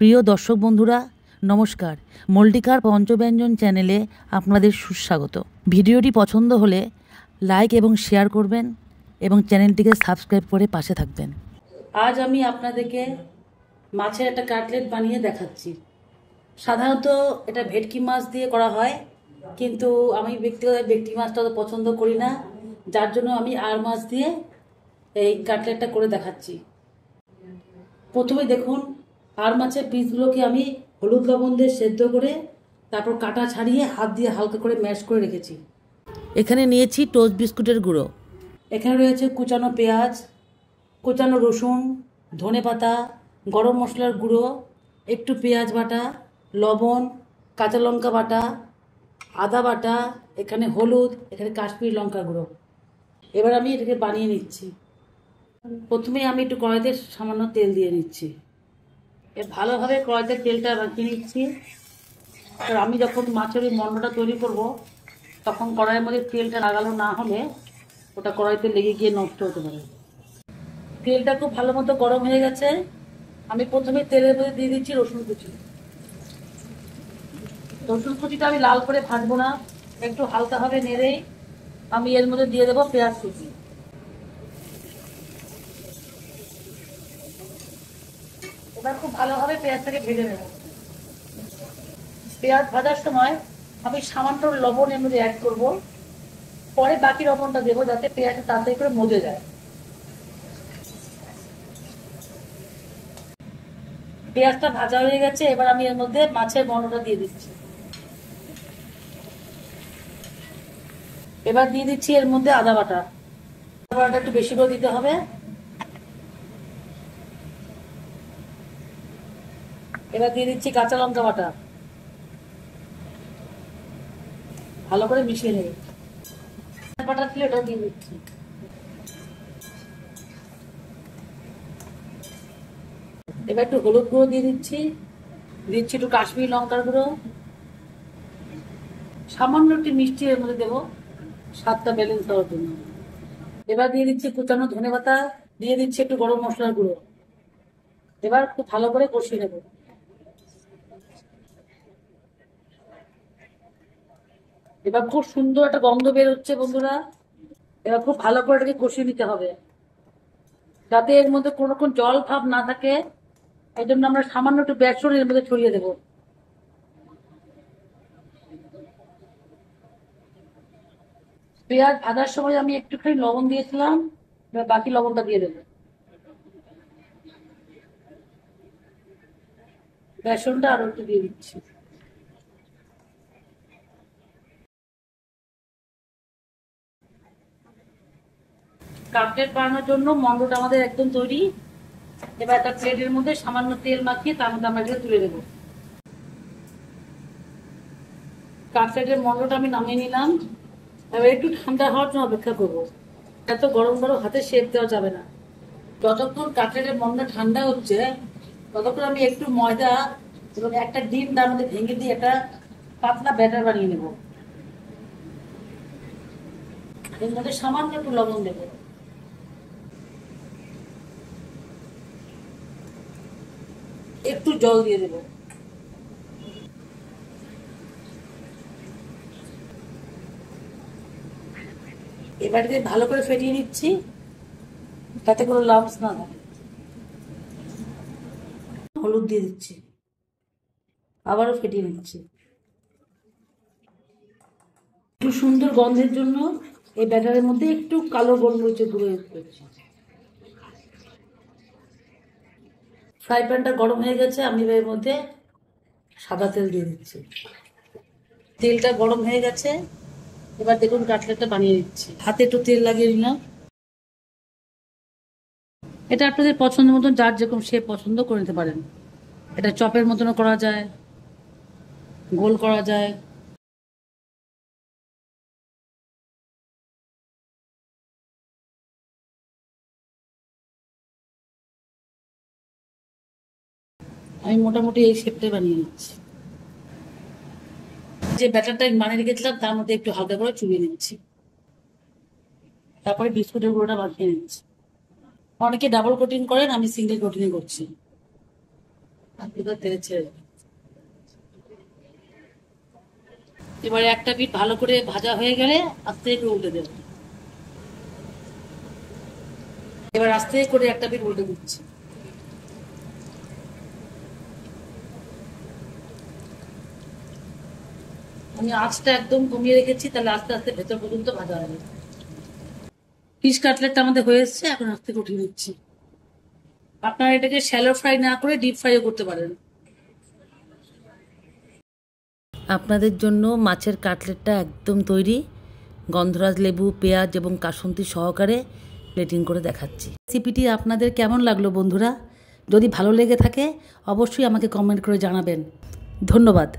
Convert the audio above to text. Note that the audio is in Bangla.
প্রিয় দর্শক বন্ধুরা, নমস্কার। মল্টিকার পঞ্চব্যঞ্জন চ্যানেলে আপনাদের সুস্বাগত। ভিডিওটি পছন্দ হলে লাইক এবং শেয়ার করবেন এবং চ্যানেলটিকে সাবস্ক্রাইব করে পাশে থাকবেন। আজ আমি আপনাদেরকে মাছের একটা কাটলেট বানিয়ে দেখাচ্ছি। সাধারণত এটা ভেটকি মাছ দিয়ে করা হয়, কিন্তু আমি ব্যক্তিগত ভেটকি মাছটা তো পছন্দ করি না, যার জন্য আমি আর মাছ দিয়ে এই কাটলেটটা করে দেখাচ্ছি। প্রথমে দেখুন, আর মাছের পিসগুলোকে আমি হলুদ লবণ দিয়ে সেদ্ধ করে তারপর কাটা ছাড়িয়ে হাত দিয়ে হালকা করে ম্যাশ করে রেখেছি। এখানে নিয়েছি টোস্ট বিস্কুটের গুঁড়ো, এখানে রয়েছে কুচানো পেঁয়াজ, কুচানো রসুন, ধনেপাতা, গরম মশলার গুঁড়ো, একটু পেঁয়াজ বাটা, লবণ, কাঁচা লঙ্কা বাটা, আদা বাটা, এখানে হলুদ, এখানে কাশ্মীরি লঙ্কা গুঁড়ো। এবার আমি এটাকে বানিয়ে নিচ্ছি। প্রথমে আমি একটু কড়াইতে সামান্য তেল দিয়ে নিচ্ছি। ভালোভাবে কড়াইতে তেলটা রাখিয়ে নিচ্ছি। আর আমি যখন মাছের ওই মন্ডটা তৈরি করব, তখন কড়াইয়ের মধ্যে তেলটা লাগানো না হলে ওটা কড়াইতে লেগে গিয়ে নষ্ট হতে পারে। তেলটা খুব ভালো মতো গরম হয়ে গেছে। আমি প্রথমে তেলের মধ্যে দিয়ে দিচ্ছি রসুন কুচি। রসুন কুচিটা আমি লাল করে ভাজবো না, একটু হালকাভাবে নেড়েই আমি এর মধ্যে দিয়ে দেবো পেঁয়াজ কুচি। এবার খুব ভালোভাবে পেঁয়াজটাকে ভেজে নেব। পেঁয়াজ ভাজার সময় আমি সামান্য লবণ এর মধ্যে অ্যাড করবো, পরে বাকি লবণটা দেবো যাতে পেঁয়াজটা তাড়াতাড়ি করে মজে যায়। পেঁয়াজটা ভাজা হয়ে গেছে, এবার আমি এর মধ্যে মাছের মন্ডটা দিয়ে দিচ্ছি। এবার দিয়ে দিচ্ছি এর মধ্যে আদা বাটা। আদা বাটাটা একটু বেশি করে দিতে হবে। এবার দিয়ে দিচ্ছি কাঁচা লঙ্কা বাটা, ভালো করে মিশিয়ে নেবে। বাটা ছিল এটাও দিয়ে দিচ্ছি। এবার একটু হলুদ গুঁড়ো দিয়ে দিচ্ছি, দিচ্ছি একটু কাশ্মীরি লঙ্কার গুঁড়ো, সামান্য একটু মিষ্টি এর মধ্যে দেবো স্বাদটা ব্যালেন্স হওয়ার জন্য। এবার দিয়ে দিচ্ছি কুচানো ধনেপাতা, দিয়ে দিচ্ছি একটু গরম মশলার গুঁড়ো। এবার খুব ভালো করে কষিয়ে নেব। এবার খুব সুন্দর একটা গন্ধ বের হচ্ছে বন্ধুরা। এবার খুব ভালো করে এটাকে কষিয়ে নিতে হবে, যাতে এর মধ্যে কোনো রকম জল ভাব না থাকে। এই জন্য আমরা সামান্য একটু বেসন এর মধ্যে ছড়িয়ে দেবো। পেঁয়াজ ভাজার সময় আমি একটুখানি লবণ দিয়েছিলাম, এবার বাকি লবণটা দিয়ে দেবো। বেসনটা আরো একটু দিয়ে দিচ্ছি। কাটলেট বানানোর জন্য মন্ডটা আমাদের একদম তৈরি। এবার একটা প্লেটের মধ্যে সামান্য তেল মাখিয়ে তার মধ্যে আমরা তুলে দেবো। কাটলেটের মন্ডটা আমি নামিয়ে নিলাম। এবার একটু ঠান্ডা হওয়ার জন্য অপেক্ষা করবো। এত গরম গরম হাতে শেপ দেওয়া যাবে না। যতক্ষণ কাটলেটের মন্ডটা ঠান্ডা হচ্ছে, ততক্ষণ আমি একটু ময়দা এবং একটা ডিম তার মধ্যে ভেঙে দিয়ে একটা পাতলা ব্যাটার বানিয়ে নেব। এর মধ্যে সামান্য একটু লবণ দেবো। একটু জল দিয়ে দেবো। এবার দিয়ে ভালো করে ফেটিয়ে নিচ্ছি, তাতে কোনো লাম্পস না থাকে। হলুদ দিয়ে দিচ্ছি, আবারও ফেটিয়ে নিচ্ছি। একটু সুন্দর গন্ধের জন্য এই ব্যাটারের মধ্যে একটু কালো গোলমরিচের গুঁড়ো এড করছি। ফ্রাই প্যানটা গরম হয়ে গেছে, আমি এর মধ্যে সাদা তেল দিয়ে দিচ্ছি। তেলটা গরম হয়ে গেছে, এবার দেখুন কাটলেটটা বানিয়ে দিচ্ছি। হাতে একটু তেল লাগিয়ে নিলাম। এটা আপনাদের পছন্দ মতন যার যেরকম শেপ পছন্দ করে নিতে পারেন। এটা চপের মতনও করা যায়, গোল করা যায়। আমি মোটামুটি এই শেপটাই বানিয়ে নিচ্ছি। যে ব্যাটারটা বানিয়ে রেখেছিলাম তার মধ্যে একটু হালকা করে চুবিয়ে নিচ্ছি, তারপরে বিস্কুটের গুঁড়োটা মাখিয়ে নিচ্ছি। অনেকে ডাবল কোটিং করেন, আমি সিঙ্গেল কোটিং করছি। তেলে ছেড়ে দেবো। এবারে একটা পিঠ ভালো করে ভাজা হয়ে গেলে আস্তে করে উল্টে দেবো। এবার আস্তে করে একটা পিঠ উল্টে দিচ্ছি। আমি আঁচটা একদম কমিয়ে রেখেছি, তাহলে আস্তে আস্তে ভেতর পর্যন্ত ভাজা হবে। ফিশ কাটলেটটা আমাদের হয়ে এসছে, এখন আস্তে উঠিয়ে নিচ্ছি। আপনারা এটাকে শ্যালো ফ্রাই না করে ডিপ ফ্রাইও করতে পারেন। আপনাদের জন্য মাছের কাটলেটটা একদম তৈরি। গন্ধরাজ লেবু, পেঁয়াজ এবং কাসুন্দি সহকারে প্লেটিং করে দেখাচ্ছি। রেসিপিটি আপনাদের কেমন লাগলো বন্ধুরা? যদি ভালো লেগে থাকে অবশ্যই আমাকে কমেন্ট করে জানাবেন। ধন্যবাদ।